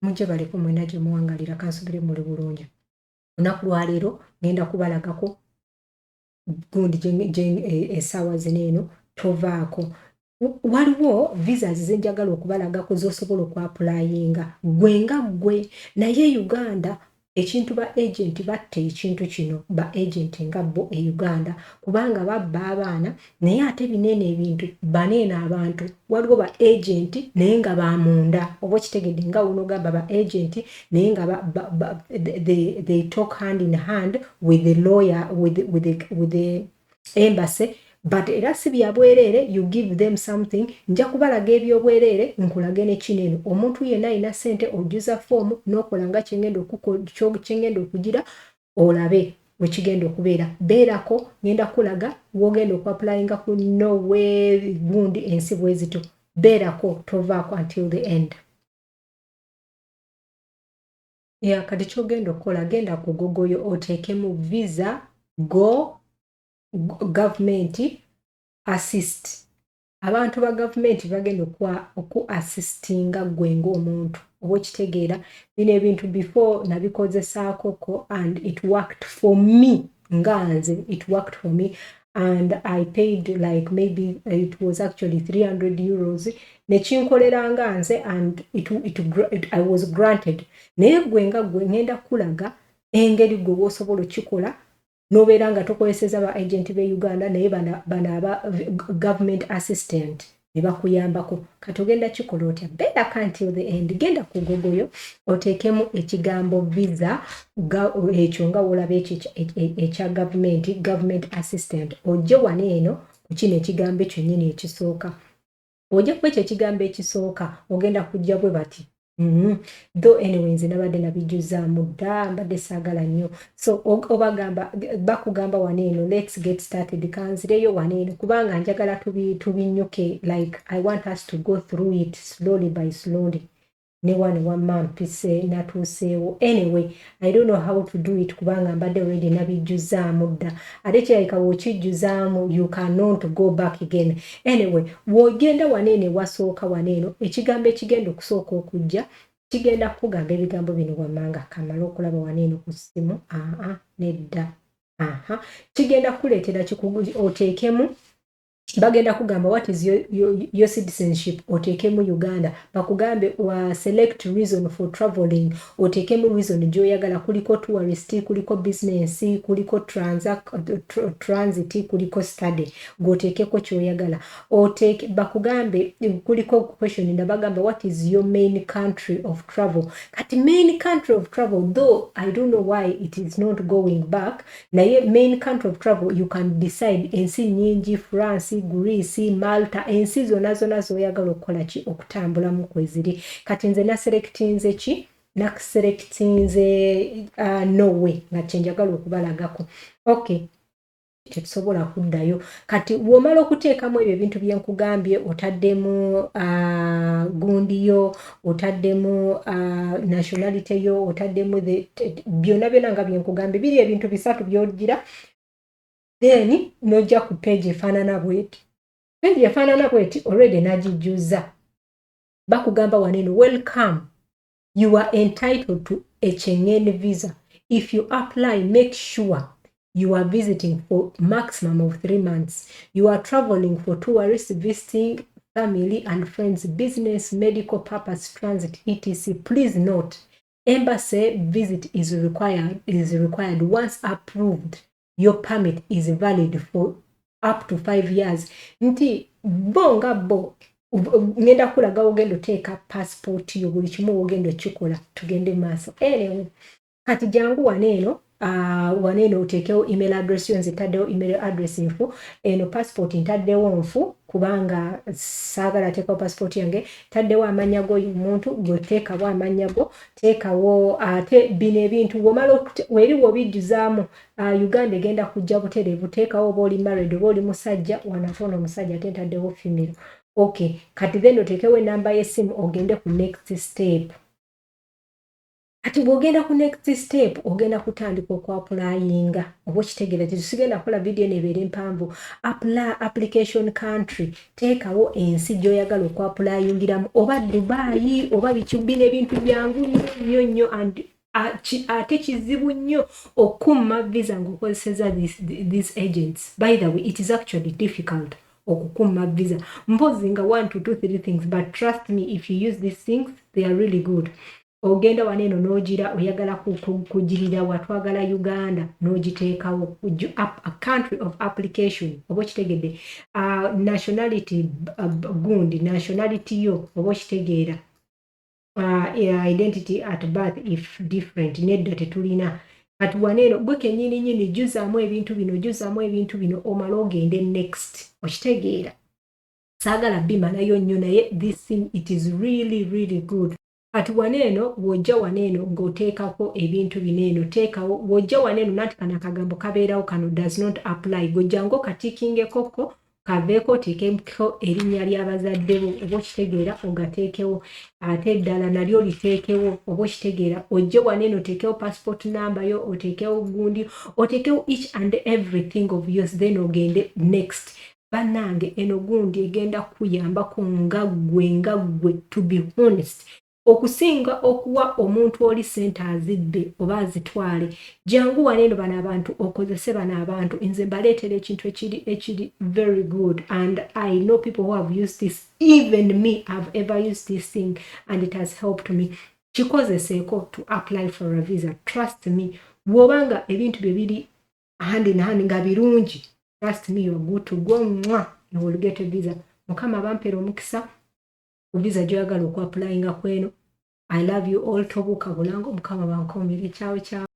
mujje baleko mwena gye muwangalira kansubire muli bulungi. Lunaku lwa leero ngenda kubalagako gundi essaawa zino eno tovaako. Waliwo visas ze njagala okubalagako z'osobola okwapulayinga gwe nga gwe naye Uganda ekintu ba agenti batta ekintu kino ba agenti nga bo e Uganda kubanga babba abaana naye ate binene ebintu baneene abantu waliwo ba agenti naye nga bamunda oba kitegedde nga uno gamba ba agenti naye nga they talk hand in hand with the lawyer with the embassy. But era si bya bwerere, you give them something. Nja kubalaga ebyobwerere nkulage ne kinene. Omuntu yenna alina ssente ojuza form n'okolanga kyengendo okugira olabe we kigenda okubeera. Beerako ngenda kulaga wogenda okuapplyinga ku Norway gundi ensi bwezito. Beerako tovaako until the end. Kati kyogenda okukola genda ku Google yo oteekemu visa go government assist. Abantu ba government bagenda oku assistinga gwe ng'omuntu oba kitegeera bino ebintu before nabikozesaako and it worked for me nganze it worked for me and I paid like maybe it was actually 300 euros nekinkolera nganze and I was granted. Naye gwe nga gwe ngenda kulaga engeri gwe osobola okikola nobeera nga tokozeseza ba agent be Uganda naye bana aba government assistant ne bakuyambako. Kati ogenda kikola otya? Beera until the end. Genda ku Google yo oteekemu ekigambo visa ekyo nga wolaba ekya government assistant. Ojje wano eno ku kino ekigambo ekyo nnyini ekisooka. Ojja ku ekyo ekigambo ekisooka ogenda kujja bwe bati. Though anyway nze nabadde nabijjuzaamu dda mbadde saagala nnyo so bakugamba wano eno let's get started kanzireyo wano eno kubanga njagala tubinyuke like I want us to go through it slowly by slowly ne wamma mpise natuuseewo anyway I don't know how to do it kubanga mbadde already nabijjuzaamu dda ate kirabika w'okijjuzaamu you cannot go back again. Anyway w'ogenda wano eno wasooka wano eno ekigambo ekigenda okusooka okujja kigenda kugamba ebigambo bino wammanga kamala okulaba wano eno ku ssimu nedda kigenda kuleetera oteekemu bagenda kugamba what is your citizenship oteekemu Uganda bakugambe select reason for traveling oteekemu reason gy'oyagala kuliko tourist kuliko business kuliko transit kuliko study goteekeko ky'oyagala bakugambe kuliko question ndabagamba what is your main country of travel kati main country of travel though I don't know why it is not going back naye main country of travel you can decide ensi nyingi France Greece, Malta, ensi zonna z'oyagala okukola ki okutambulamu kweziri. Kati nze naselectinze ki? Naselectinze Norway nga kyenjagala okubalagako. Okay. Tetusobola kuddayo. Kati w'omala okuteekamu ebyo ebintu bye nkugambye otaddemu gundi yo, otaddemu nationality yo, otaddemu byonna nga bye nkugambye biri ebintu bisatu by'ogira. Then nojja ku page efaanana bweti. Page efaanana bweti already nagijjuza. Bakugamba waneno welcome. You are entitled to a Schengen visa. If you apply, make sure you are visiting for maximum of 3 months. You are traveling for tourists, visiting family and friends, business, medical purpose, transit, etc. Please note, embassy visit is required once approved. Your permit is valid for up to 5 years. Nti bonga bo ngenda kulaga ogendo oteeka passport yo buli kimu ogendo kikola tugende maaso. Anyway, kati jangu waneeno oteekeo email address yo nze taddewo email address info eno passport ntaddewo nfu kubanga saagala teekawo passport yange taddewo amanya g'oyo omuntu gweteekawo amanya go teekawo ate bino ebintu womala weri w'obijjuzaamu Uganda egenda kujja butereevu teekawo oba oli married oba oli musajja wanatono omusajja ate ntaddewo female. Okay, kati then oteekewo enamba y'essimu ogende ku next step. Kati bw'ogenda ku next step ogenda kutandika okwapulayinga oba okitegeera tetusigenda kukola vidiyo nebeera empanvu. Application country, teekawo ensi gy'oyagala okwapulayingiramu oba Dubai oba bino ebintu byangu nnyo ate kizibu nnyo okukuma visa ng'okozeseza these agents. By the way, it is actually difficult okukuma visa. Mpozi nga 1 to 2 3 things, but trust me, if you use these things, they are really good. Ogenda waneeno n'ogira oyagala kugirira watwagala Uganda n'ogiteekawo a country of application oba okitegedde nationality gundi nationality yo oba okitegeera identity at birth if different nedda tetulina kati waneeno gwe kennyini jjuzaamu ebintu bino omala ogende next okitegeera saagala bimalayo nnyo naye this thing it is really good. Kati waneeno wojja waneeno ng'oteekako ebintu bineeno teekawo wojja waneeno nanti kana akagambo kabeerawo kano does not apply gojjango katiikingekoko kaveeko oteekeko erinnya ly'abazadde bo oba okitegeera ogateekewo ate eddala nalyo liteekewo oba okitegeera ojje waneeno oteekewo passport number yo oteekewo gundi oteekewo each and everything of yours then ogende next. Bannange eno gundi egenda kuyambako nga gwe to be honest okusinga okuwa omuntu oli sente azidde oba azitwale jangu waneeno bano abantu okozese bano abantu nze mbaleetera ekintu ekiri very good and I know people who have used this, even me I've ever used this thing and it has helped me. Kikozeseeko to apply for a visa, trust me. Bw'obanga ebintu bye biri hand in hand nga birungi, trust me, you're good to go. You will get a visa. Mukama bampera omukisa visa gy'oyagala okwapulayinga kweno. I love you all. Tobuka bulango mukama bankomere. Ciao ciao.